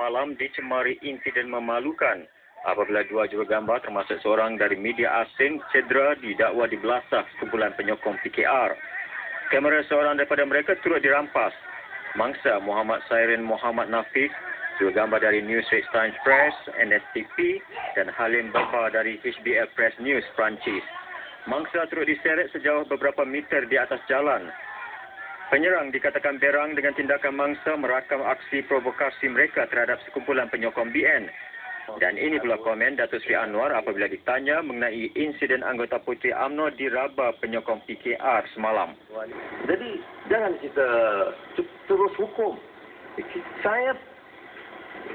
semalam dicemari insiden memalukan apabila dua jurugambar termasuk seorang dari media asing cedera didakwa dibelasah sekumpulan penyokong PKR. Kamera seorang daripada mereka turut dirampas. Mangsa Muhammad Sairin Muhammad Nafis, jurugambar dari News Straits Times Press, NSTP dan Halim Baba dari HBL Press News Perancis. Mangsa turut diseret sejauh beberapa meter di atas jalan. Penyerang dikatakan berang dengan tindakan mangsa merakam aksi provokasi mereka terhadap sekumpulan penyokong BN. Dan ini pula komen Datuk Seri Anwar apabila ditanya mengenai insiden anggota puteri UMNO diraba penyokong PKR semalam. Jadi jangan kita terus hukum. Saya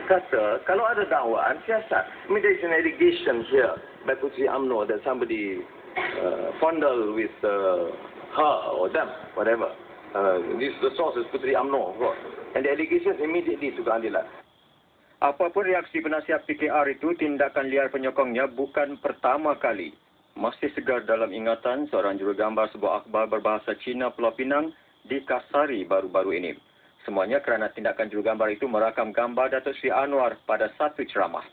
kata kalau ada dakwaan siasat. I mean, there is an allegation here by Puteri UMNO that somebody fondled with her or them, whatever. The source is Puteri UMNO, and the allegations immediately to keadilan. Apapun reaksi penasihat PKR itu, tindakan liar penyokongnya bukan pertama kali. Masih segar dalam ingatan seorang jurugambar sebuah akhbar berbahasa Cina Pulau Pinang dikasari baru-baru ini. Semuanya kerana tindakan jurugambar itu merakam gambar Datuk Seri Anwar pada satu ceramah.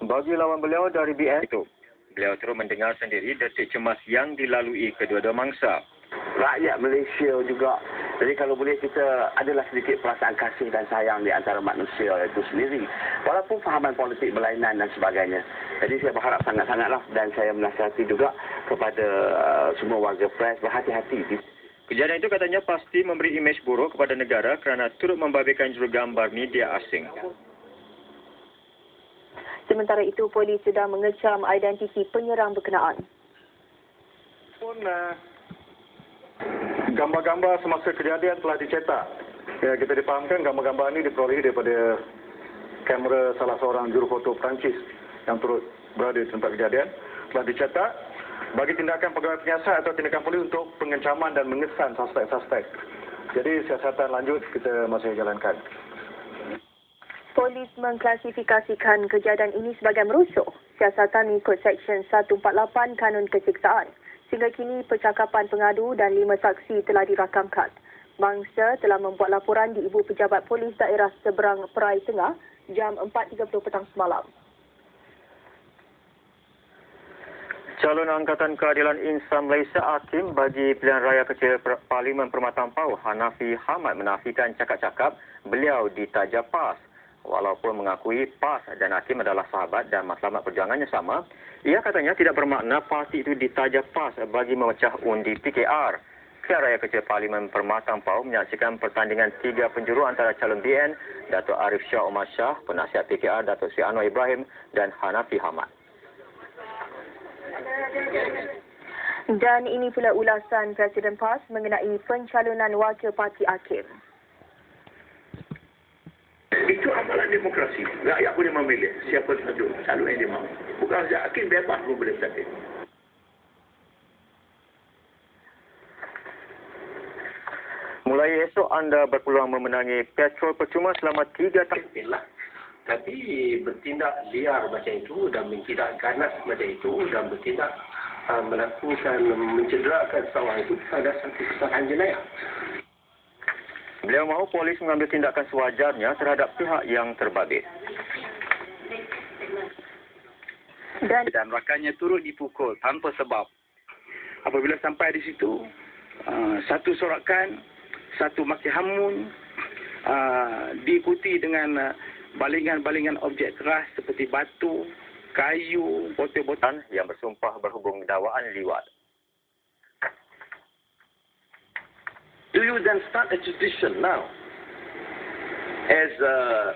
Bagi lawan beliau dari BN itu, beliau terus mendengar sendiri detik cemas yang dilalui kedua-dua mangsa. Rakyat Malaysia juga. Jadi kalau boleh kita adalah sedikit perasaan kasih dan sayang di antara manusia itu sendiri. Walaupun fahaman politik berlainan dan sebagainya. Jadi saya berharap sangat-sangatlah dan saya menasihati juga kepada semua warga pres berhati-hati. Kejadian itu katanya pasti memberi imej buruk kepada negara kerana turut membabitkan jurugambar media asing. Sementara itu, polis sedang mengecam identiti penyerang berkenaan. Gambar-gambar semasa kejadian telah dicetak. Ya, kita dipahamkan gambar-gambar ini diperolehi daripada kamera salah seorang jurufoto Perancis yang turut berada di tempat kejadian. Telah dicetak bagi tindakan pegawai penyiasat atau tindakan polis untuk pengencaman dan mengesan suspek-suspek. Jadi siasatan lanjut kita masih jalankan. Polis mengklasifikasikan kejadian ini sebagai merusuh. Siasatan mengikut Seksyen 148 Kanun Keseksaan. Sehingga kini percakapan pengadu dan 5 saksi telah dirakamkan. Mangsa telah membuat laporan di Ibu Pejabat Polis Daerah Seberang Perai Tengah jam 4.30 petang semalam. Calon Angkatan Keadilan Insan Malaysia Hakim bagi Pilihan Raya Kecil Parlimen Permatang Pau Hanafi Hamad menafikan cakap-cakap beliau ditaja PAS. Walaupun mengakui PAS dan Hakim adalah sahabat dan matlamat perjuangannya sama, ia katanya tidak bermakna parti itu ditaja PAS bagi memecah undi PKR. Pilihan Raya Kecil Parlimen Permatang Pau menyaksikan pertandingan 3 penjuru antara calon BN, Datuk Arif Shah Omar Shah, penasihat PKR Datuk Seri Anwar Ibrahim dan Hanafi Hamad. Dan ini pula ulasan Presiden PAS mengenai pencalonan wakil parti Hakim. Itu amalan demokrasi. Rakyat boleh memilih siapa saja calon yang dia mahu. Bukan saja hakim bebas pun boleh bersaksi. Mulai esok anda berpeluang memenangi petrol percuma selama 3 tahun. Tapi bertindak liar macam itu dan bertindak ganas macam itu dan bertindak melakukan mencederakan seorang itu ada satu kesalahan jenayah. Beliau mahu polis mengambil tindakan sewajarnya terhadap pihak yang terbabit. Dan rakannya turut dipukul tanpa sebab. Apabila sampai di situ, satu sorakan, satu maki hamun, diikuti dengan balingan-balingan objek keras seperti batu, kayu, botol-botol yang bersumpah berhubung dakwaan liwat. Do you then start a tradition now, as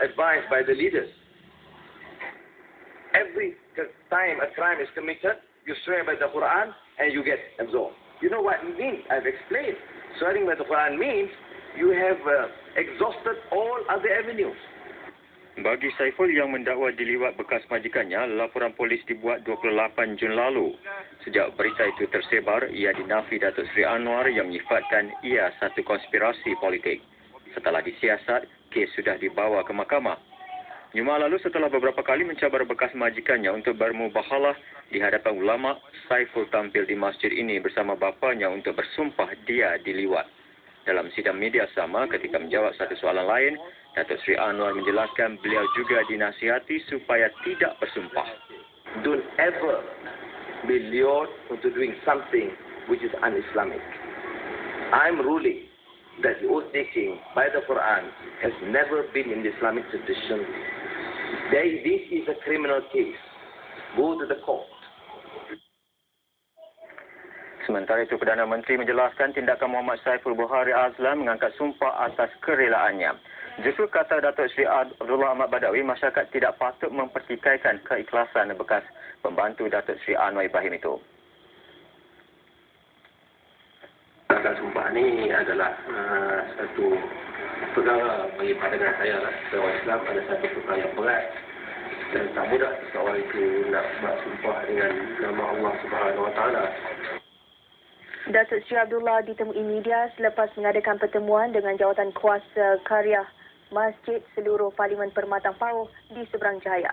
advised by the leaders? Every time a crime is committed, you swear by the Quran and you get absolved. You know what it means? I've explained. Swearing by the Quran means you have exhausted all other avenues. Bagi Saiful yang mendakwa diliwat bekas majikannya, laporan polis dibuat 28 Jun lalu. Sejak berita itu tersebar, ia dinafi Datuk Seri Anwar yang menyifatkan ia satu konspirasi politik. Setelah disiasat, kes sudah dibawa ke mahkamah. Jumaat lalu setelah beberapa kali mencabar bekas majikannya untuk bermubahalah di hadapan ulama, Saiful tampil di masjid ini bersama bapanya untuk bersumpah dia diliwat. Dalam sidang media sama ketika menjawab satu soalan lain, Datuk Seri Anwar menjelaskan beliau juga dinasihati supaya tidak bersumpah. Don't ever be lured into doing something which is un-Islamic. I'm ruling that the oath taking by the Quran has never been in the Islamic tradition. This is a criminal case. Go to the court. Sementara itu, Perdana Menteri menjelaskan tindakan Muhammad Saiful Buhari Azlan mengangkat sumpah atas kerelaannya. Justru kata Datuk Seri Abdullah Ahmad Badawi, masyarakat tidak patut mempertikaikan keikhlasan bekas pembantu Datuk Seri Anwar Ibrahim itu. Angkat sumpah ni adalah satu perkara bagi pandangan saya lah. Seorang Islam ada satu perkara yang berat dan tak mudah seorang itu nak bersumpah dengan nama Allah Subhanahu Wa Taala. Datuk Seri Abdullah ditemui media selepas mengadakan pertemuan dengan jawatan kuasa karya Masjid Seluruh Parlimen Permatang Pauh di Seberang Jaya.